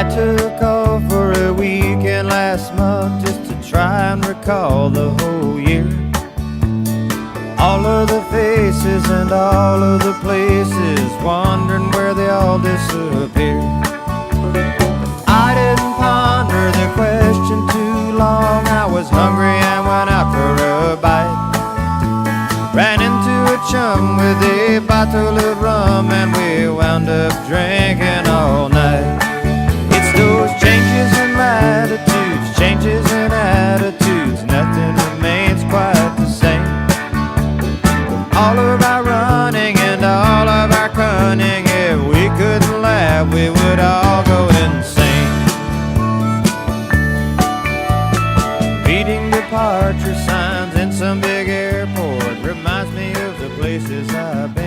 I took off for a weekend last month just to try and recall the whole year. All of the faces and all of the places, wondering where they all disappeared. I didn't ponder the question too long. I was hungry and went out for a bite. Ran into a chum with a bottle of rum, and we wound up drinking all night. It's those changes in latitudes, changes in attitudes, nothing remains quite the same. All of our running and all of our cunning, if we couldn't laugh, we would all go insane. Reading departure signs in some big airport reminds me of the places I've been.